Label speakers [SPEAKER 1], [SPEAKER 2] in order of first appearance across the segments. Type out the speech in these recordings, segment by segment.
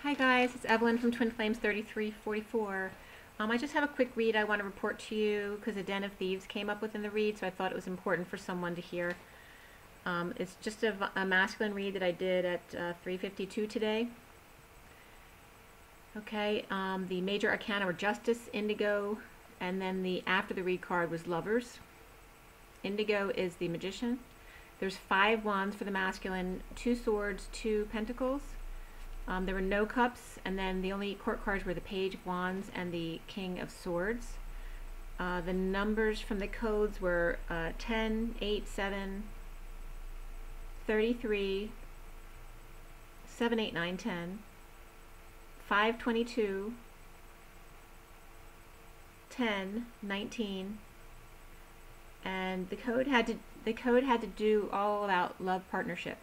[SPEAKER 1] Hi guys, it's Evelyn from Twin Flames 3344. I just have a quick read I want to report to you because a Den of Thieves came up within the read, so I thought it was important for someone to hear. It's just a masculine read that I did at 3:52 today. Okay, the major arcana were Justice, Indigo, and then the after the read card was Lovers. Indigo is the Magician. There's 5 wands for the masculine, 2 swords, 2 pentacles. There were no cups, and then the only court cards were the Page of Wands and the King of Swords. The numbers from the codes were 10, 8, 7, 33, 7, 8, 9, 10, 5, 22, 10, 19, and the code had to do all about love partnership.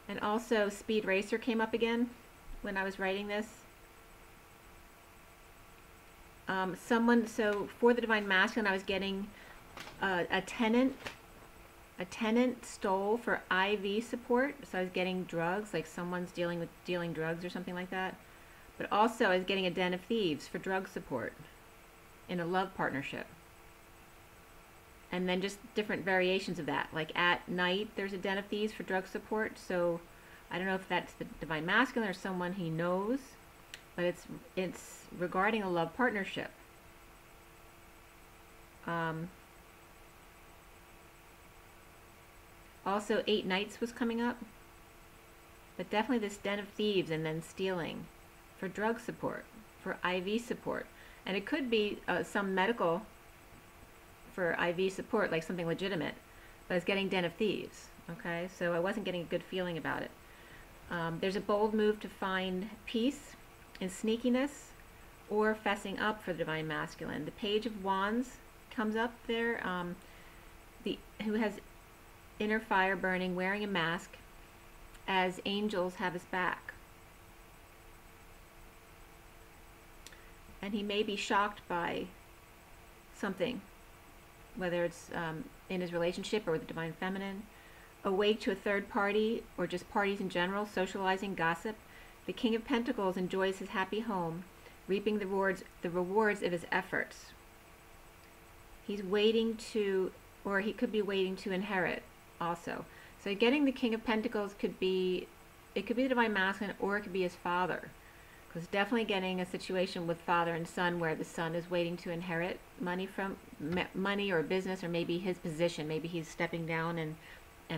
[SPEAKER 1] And also Speed Racer came up again when I was writing this. So for the Divine Masculine, I was getting a tenant stole for IV support. So I was getting drugs, like someone's dealing drugs or something like that. But also I was getting a Den of Thieves for drug support in a love partnership. And then just different variations of that. Like at night, there's a Den of Thieves for drug support. So I don't know if that's the Divine Masculine or someone he knows, but it's regarding a love partnership. Also, 8 nights was coming up, but definitely this Den of Thieves and then stealing for drug support, for IV support, and it could be some medical for IV support, like something legitimate, but it's getting Den of Thieves. Okay, so I wasn't getting a good feeling about it. There's a bold move to find peace in sneakiness or fessing up for the Divine Masculine. The Page of Wands comes up there, who has inner fire burning, wearing a mask, as angels have his back. And he may be shocked by something, whether it's in his relationship or with the Divine Feminine. Awake to a third party or just parties in general, socializing, gossip. The King of Pentacles enjoys his happy home, reaping the rewards of his efforts. He's waiting to, or he could be waiting to inherit also. So getting the King of Pentacles could be, it could be the Divine Masculine, or it could be his father. Because definitely getting a situation with father and son where the son is waiting to inherit money from money or business, or maybe his position. Maybe he's stepping down and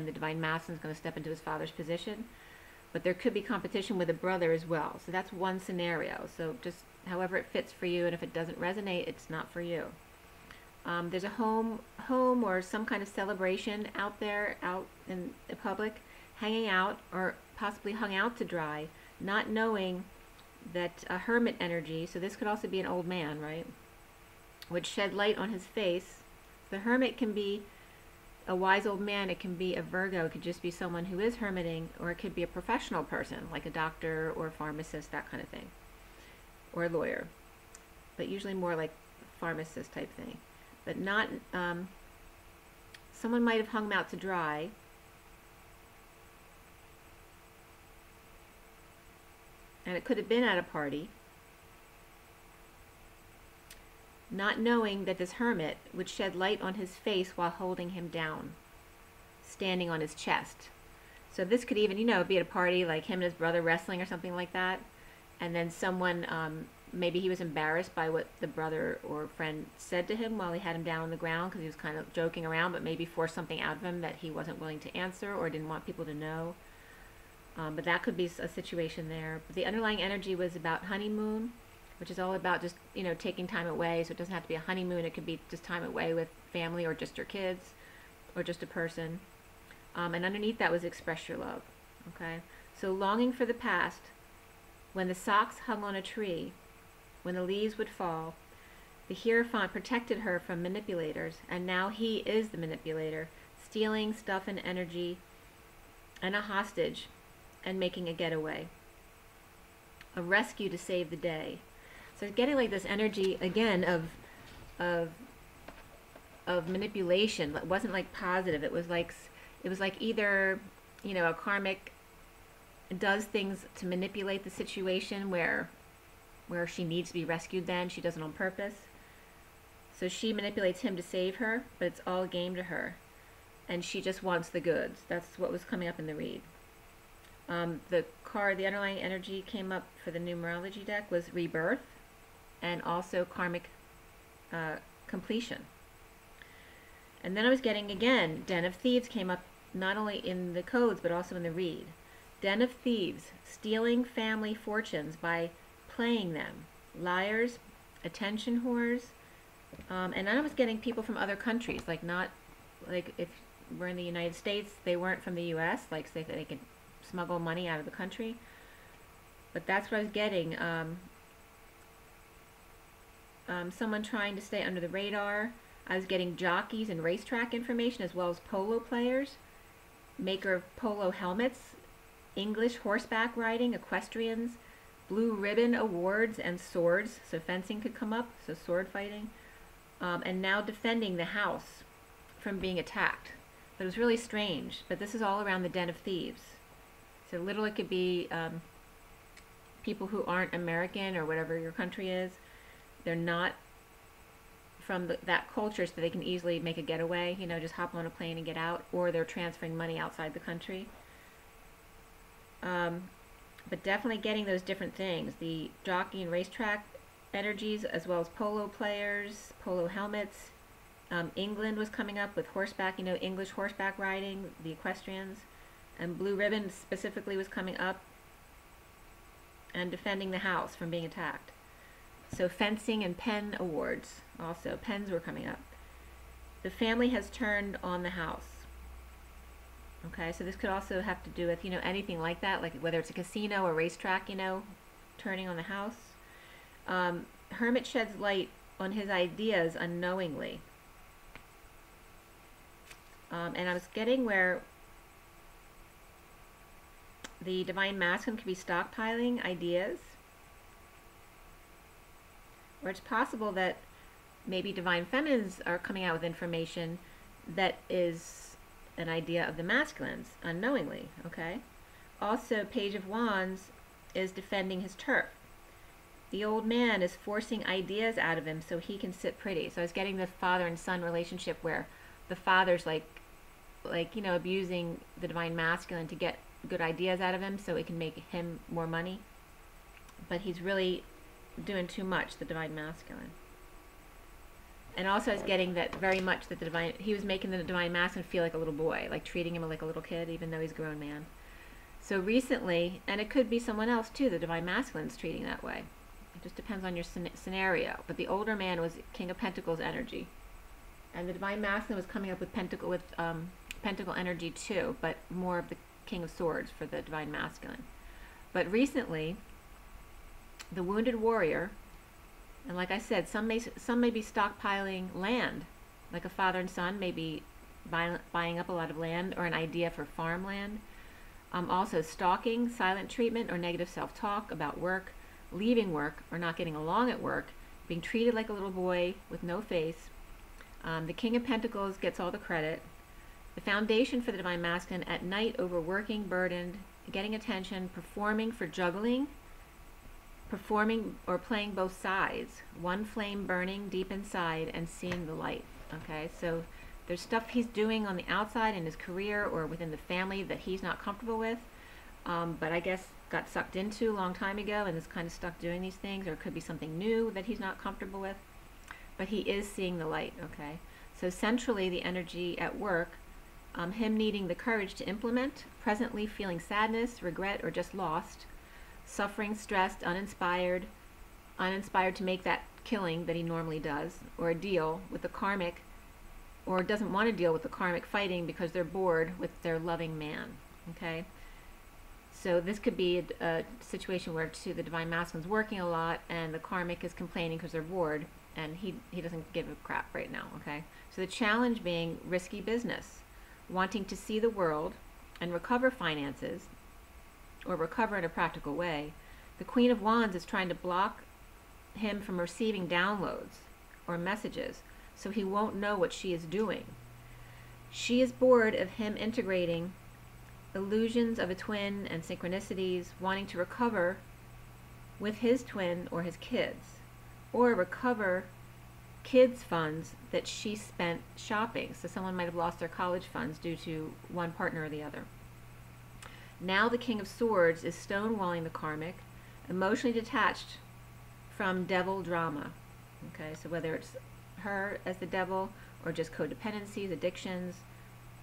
[SPEAKER 1] the Divine Masculine is going to step into his father's position. But there could be competition with a brother as well. So that's one scenario. So just however it fits for you, and if it doesn't resonate, it's not for you. There's a home or some kind of celebration out there, out in the public, hanging out, or possibly hung out to dry, not knowing that a hermit energy, so this could also be an old man, right, would shed light on his face. The hermit can be a wise old man, it can be a Virgo, it could just be someone who is hermiting, or it could be a professional person, like a doctor or a pharmacist, that kind of thing, or a lawyer, but usually more like pharmacist type thing. But not, someone might have hung him out to dry, and it could have been at a party, not knowing that this hermit would shed light on his face while holding him down, standing on his chest. So this could even, be at a party, like him and his brother wrestling or something like that, and then someone, maybe he was embarrassed by what the brother or friend said to him while he had him down on the ground, because he was kind of joking around, but maybe forced something out of him that he wasn't willing to answer or didn't want people to know. But that could be a situation there. But the underlying energy was about honeymoon, which is all about just, taking time away. So it doesn't have to be a honeymoon. It could be just time away with family, or just your kids, or just a person. And underneath that was express your love. Okay? So longing for the past, when the socks hung on a tree, when the leaves would fall, the Hierophant protected her from manipulators, and now he is the manipulator, stealing stuff and energy, and a hostage, and making a getaway. A rescue to save the day. So getting like this energy again of of manipulation. It wasn't like positive. It was like either, you know, a karmic does things to manipulate the situation where she needs to be rescued, then she does it on purpose. So she manipulates him to save her, but it's all a game to her. And she just wants the goods. That's what was coming up in the read. The card, the underlying energy came up for the numerology deck was rebirth and also karmic completion. And then I was getting, again, Den of Thieves came up not only in the codes but also in the read. Den of Thieves, stealing family fortunes by playing them. Liars, attention whores, and I was getting people from other countries, like not, like if we're in the United States, they weren't from the U.S., like say they could smuggle money out of the country. But that's what I was getting. Someone trying to stay under the radar. I was getting jockeys and racetrack information as well as polo players, maker of polo helmets, English horseback riding, equestrians, blue ribbon awards, and swords. So fencing could come up, so sword fighting. And now defending the house from being attacked. But it was really strange. But this is all around the Den of Thieves. So literally it could be people who aren't American or whatever your country is. They're not from that culture, so they can easily make a getaway, you know, just hop on a plane and get out, or they're transferring money outside the country. But definitely getting those different things, the jockey and racetrack energies, as well as polo players, polo helmets. England was coming up with horseback, you know, English horseback riding, the equestrians, and blue ribbon specifically was coming up, and defending the house from being attacked. So fencing and pen awards also, pens were coming up. The family has turned on the house. Okay, so this could also have to do with, you know, anything like that, like whether it's a casino or racetrack, you know, turning on the house. Hermit sheds light on his ideas unknowingly. And I was getting where the divine masculine could be stockpiling ideas. Or it's possible that maybe divine feminines are coming out with information that is an idea of the masculines unknowingly, okay? Also, Page of Wands is defending his turf. The old man is forcing ideas out of him so he can sit pretty. So I was getting the father and son relationship where the father's like you know, abusing the divine masculine to get good ideas out of him so it can make him more money. But he's really doing too much, the divine masculine. And also I was getting that very much that he was making the divine masculine feel like a little boy, like treating him like a little kid even though he's a grown man. So recently, and it could be someone else too, the divine masculine's treating that way. It just depends on your scenario. But the older man was King of Pentacles energy. And the divine masculine was coming up with Pentacle energy too, but more of the King of Swords for the divine masculine. But recently, the wounded warrior, and like I said, some may be stockpiling land, like a father and son may be buying up a lot of land or an idea for farmland. Also stalking, silent treatment, or negative self-talk about work, leaving work or not getting along at work, being treated like a little boy with no face. The King of Pentacles gets all the credit. The foundation for the divine masculine, at night, overworking, burdened, getting attention, performing for juggling, performing or playing both sides, one flame burning deep inside and seeing the light. Okay, so there's stuff he's doing on the outside in his career or within the family that he's not comfortable with, but I guess got sucked into a long time ago and is kind of stuck doing these things, or it could be something new that he's not comfortable with, but he is seeing the light. Okay, so centrally the energy at work, him needing the courage to implement, presently feeling sadness, regret, or just lost, suffering, stressed, uninspired to make that killing that he normally does, or a deal with the karmic, or doesn't want to deal with the karmic fighting because they're bored with their loving man. Okay, so this could be a situation where the divine masculine's working a lot and the karmic is complaining because they're bored, and he doesn't give a crap right now. Okay, so the challenge being risky business, wanting to see the world and recover finances, or recover in a practical way. The Queen of Wands is trying to block him from receiving downloads or messages. so he won't know what she is doing. She is bored of him integrating illusions of a twin and synchronicities, wanting to recover with his twin or his kids, or recover kids' funds that she spent shopping. So someone might have lost their college funds due to one partner or the other. Now the King of Swords is stonewalling the karmic, emotionally detached from devil drama. Okay, so whether it's her as the devil or just codependencies, addictions,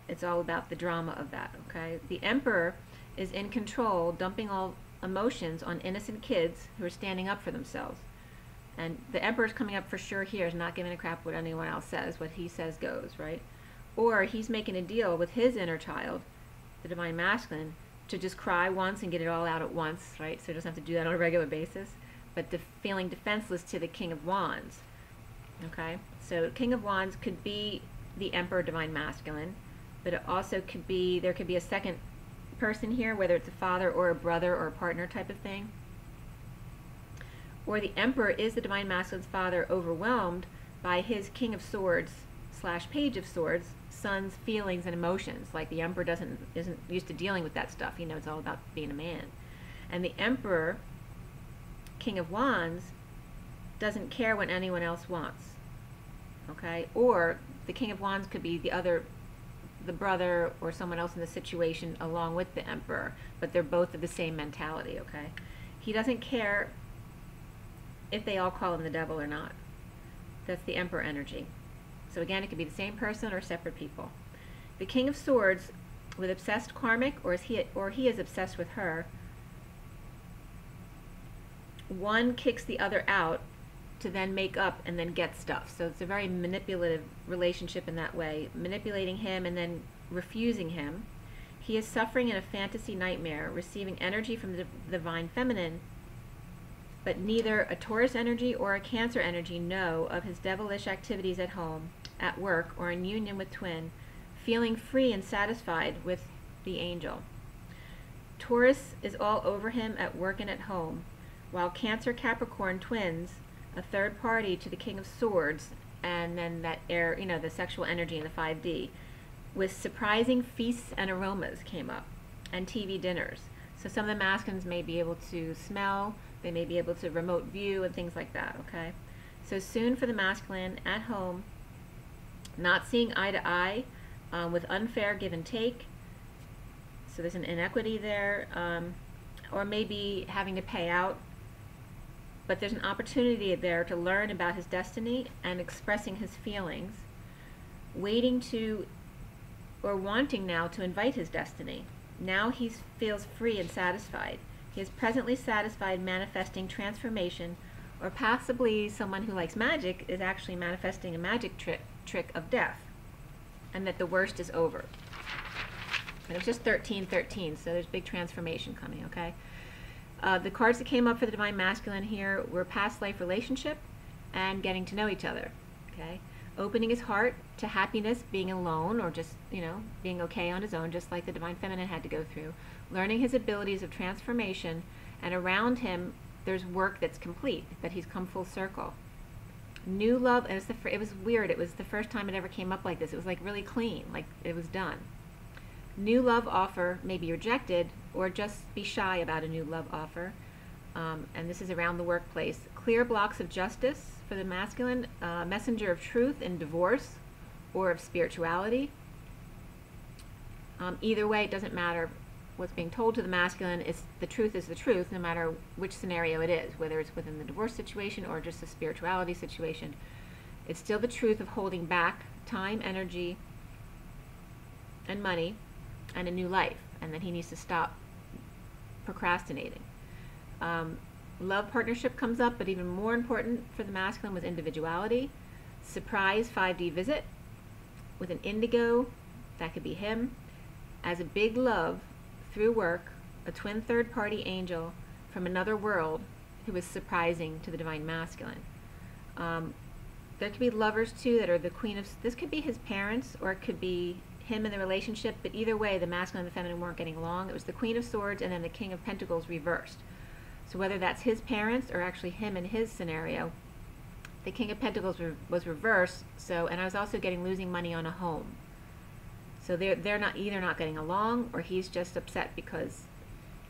[SPEAKER 1] it's all about the drama of that. Okay, the Emperor is in control, dumping all emotions on innocent kids who are standing up for themselves. And the Emperor's coming up for sure here, is not giving a crap what anyone else says. What he says goes, right? Or he's making a deal with his inner child, the Divine Masculine, to just cry once and get it all out at once, right? So he doesn't have to do that on a regular basis. But feeling defenseless to the King of Wands. Okay? So King of Wands could be the Emperor Divine Masculine, but it also could be, there could be a second person here, whether it's a father or a brother or a partner type of thing. Or the Emperor is the Divine Masculine's father, overwhelmed by his King of Swords / Page of Swords son's feelings and emotions. Like the Emperor isn't used to dealing with that stuff. He knows all about being a man. And the Emperor, King of Wands, doesn't care what anyone else wants. Okay? Or the King of Wands could be the brother or someone else in the situation along with the Emperor, but they're both of the same mentality. Okay? He doesn't care if they all call him the devil or not. That's the Emperor energy. So again, it could be the same person or separate people. The King of Swords with obsessed karmic, or he is obsessed with her. One kicks the other out to then make up and then get stuff. So it's a very manipulative relationship in that way, manipulating him and then refusing him. He is suffering in a fantasy nightmare, receiving energy from the Divine Feminine, but neither a Taurus energy or a Cancer energy know of his devilish activities at home, at work, or in union with twin, feeling free and satisfied with the angel. Taurus is all over him at work and at home, while Cancer, Capricorn twins, a third party to the King of Swords, and then that air, the sexual energy in the 5D, with surprising feasts and aromas came up, and TV dinners. So some of the masculines may be able to smell, they may be able to remote view and things like that, okay? So soon for the masculine, at home, not seeing eye to eye, with unfair give and take. So there's an inequity there, or maybe having to pay out. But there's an opportunity there to learn about his destiny and expressing his feelings, waiting to, or wanting now to invite his destiny. Now he feels free and satisfied. He is presently satisfied manifesting transformation, or possibly someone who likes magic is actually manifesting a magic trick of death, and that the worst is over. And it was just 13-13, so there's big transformation coming, okay? The cards that came up for the Divine Masculine here were past life relationship and getting to know each other, okay? Opening his heart to happiness, being alone, or just, being okay on his own, just like the Divine Feminine had to go through. Learning his abilities of transformation, and around him there's work that's complete, that he's come full circle. New love, and it was weird, it was the first time it ever came up like this. It was like really clean, like it was done. New love offer may be rejected, or just be shy about a new love offer. And this is around the workplace. Clear blocks of justice for the masculine, messenger of truth in divorce or of spirituality. Either way, it doesn't matter what's being told to the masculine. The truth is the truth, no matter which scenario it is, whether it's within the divorce situation or just a spirituality situation. It's still the truth of holding back time, energy, and money, and a new life, and that he needs to stop procrastinating. Love partnership comes up, but even more important for the masculine was individuality. Surprise 5D visit with an indigo, that could be him, as a big love through work, a twin third party angel from another world who is surprising to the Divine Masculine. There could be lovers too that are the queen of, this could be his parents, or it could be him in the relationship, but either way the masculine and the feminine weren't getting along. It was the Queen of Swords and then the King of Pentacles reversed. So whether that's his parents or actually him in his scenario, the King of Pentacles was reversed, so, and I was also getting losing money on a home. So they're not either not getting along, or he's just upset because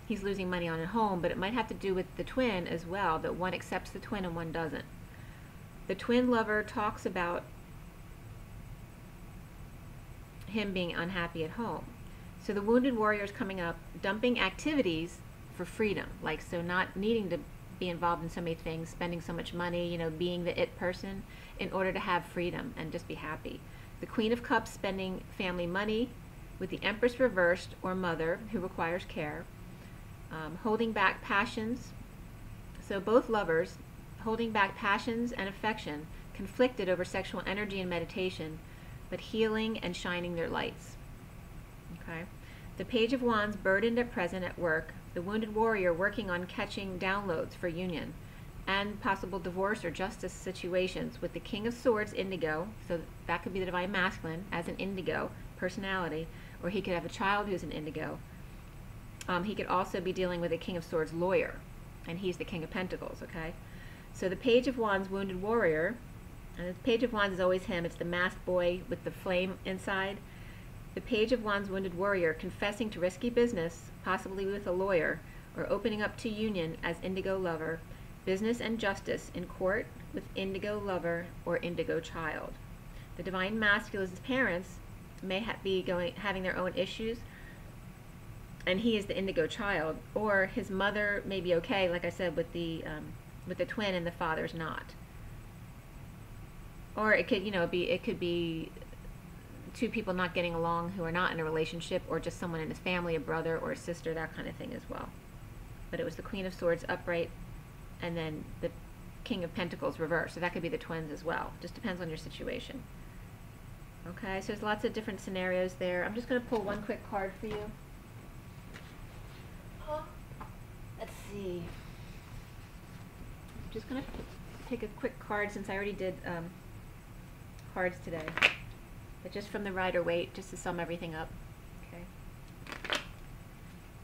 [SPEAKER 1] he's losing money on a home, but it might have to do with the twin as well, that one accepts the twin and one doesn't. The twin lover talks about him being unhappy at home. So the wounded warrior is coming up, dumping activities for freedom, like, so not needing to be involved in so many things, spending so much money, you know, being the it person in order to have freedom and just be happy. The Queen of Cups spending family money, with the Empress reversed, or mother who requires care. Holding back passions. So both lovers holding back passions and affection, conflicted over sexual energy and meditation, but healing and shining their lights. Okay. The Page of Wands burdened at present at work. The wounded warrior working on catching downloads for union and possible divorce or justice situations, with the King of Swords, Indigo. So that could be the Divine Masculine as an Indigo personality, or he could have a child who's an Indigo. He could also be dealing with a King of Swords lawyer, and he's the King of Pentacles, okay? So the Page of Wands, wounded warrior, and the Page of Wands is always him. It's the masked boy with the flame inside. The Page of Wands, wounded warrior, confessing to risky business, possibly with a lawyer, or opening up to union as Indigo lover, business and justice in court with Indigo lover or Indigo child. The Divine Masculine's parents may be having their own issues, and he is the Indigo child, or his mother may be okay, like I said, with the twin, and the father's not. Or it could, you know, it could be two people not getting along who are not in a relationship, or just someone in his family, a brother or a sister, that kind of thing as well. But it was the Queen of Swords upright, and then the King of Pentacles reversed. So that could be the twins as well. Just depends on your situation. Okay, so there's lots of different scenarios there. I'm just going to pull one quick card for you. Let's see. I'm just going to take a quick card, since I already did cards today. But just from the Rider-Waite, just to sum everything up. Okay.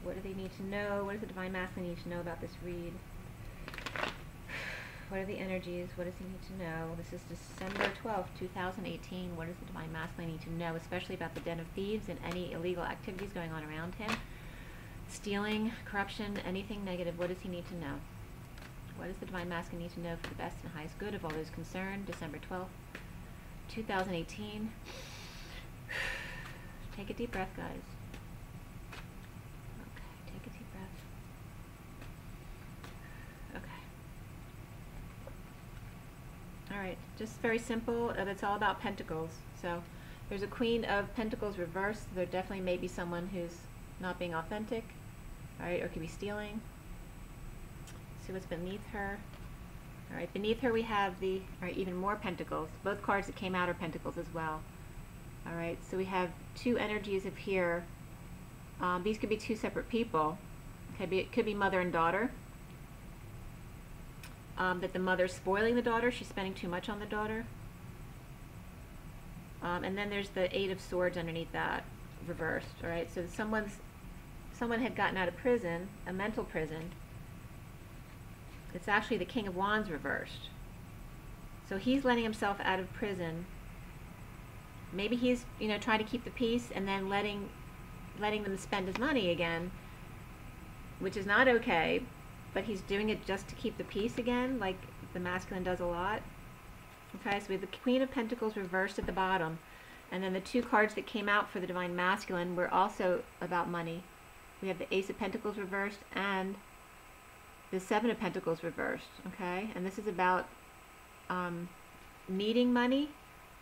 [SPEAKER 1] What do they need to know? What does the Divine Masculine need to know about this read? What are the energies? What does he need to know? This is December 12th, 2018. What does the Divine Masculine need to know, especially about the Den of Thieves and any illegal activities going on around him? Stealing, corruption, anything negative. What does he need to know? What does the Divine Masculine need to know for the best and highest good of all those concerned? December 12th, 2018. Take a deep breath, guys. Okay, take a deep breath. Okay. Alright, just very simple. It's all about Pentacles. So there's a Queen of Pentacles reversed. There definitely may be someone who's not being authentic, alright, or could be stealing. See what's beneath her. Alright, beneath her we have even more Pentacles. Both cards that came out are Pentacles as well. Alright, so we have two energies of here. These could be two separate people. It could be mother and daughter. That the mother's spoiling the daughter. She's spending too much on the daughter. And then there's the Eight of Swords underneath that, reversed. Alright, so someone had gotten out of prison, a mental prison. It's actually the King of Wands reversed. So he's letting himself out of prison. Maybe he's, you know, trying to keep the peace, and then letting them spend his money again, which is not okay, but he's doing it just to keep the peace again, like the masculine does a lot. Okay, so we have the Queen of Pentacles reversed at the bottom, and then the two cards that came out for the Divine Masculine were also about money. We have the Ace of Pentacles reversed and the Seven of Pentacles reversed, okay? And this is about needing money.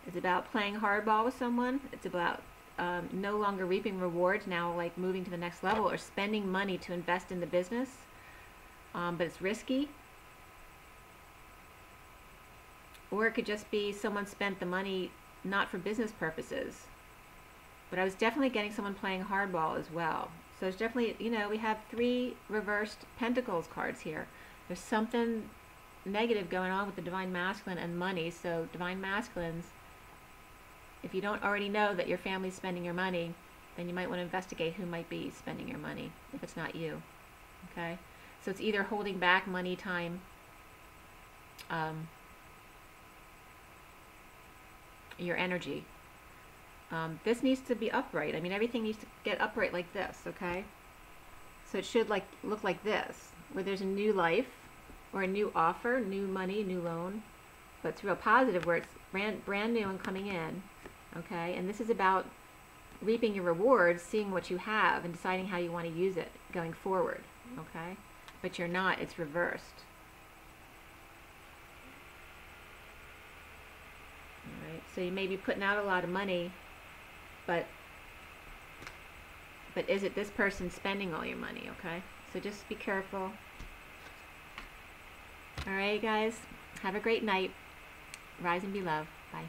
[SPEAKER 1] It's about playing hardball with someone. It's about no longer reaping rewards, now like moving to the next level, or spending money to invest in the business, but it's risky. Or it could just be someone spent the money not for business purposes. But I was definitely getting someone playing hardball as well. So there's definitely, you know, we have three reversed Pentacles cards here. There's something negative going on with the Divine Masculine and money. So Divine Masculines, if you don't already know that your family's spending your money, then you might want to investigate who might be spending your money, if it's not you. Okay? So it's either holding back money, time, your energy. This needs to be upright. I mean, everything needs to get upright like this, okay? So it should look like this, where there's a new life, or a new offer, new money, new loan, but it's real positive, where it's brand new and coming in, okay? And this is about reaping your rewards, seeing what you have, and deciding how you want to use it going forward, okay? But you're not, it's reversed. All right, so you may be putting out a lot of money, but is it this person spending all your money, okay? So just be careful. All right, guys, have a great night. Rise and be loved. Bye.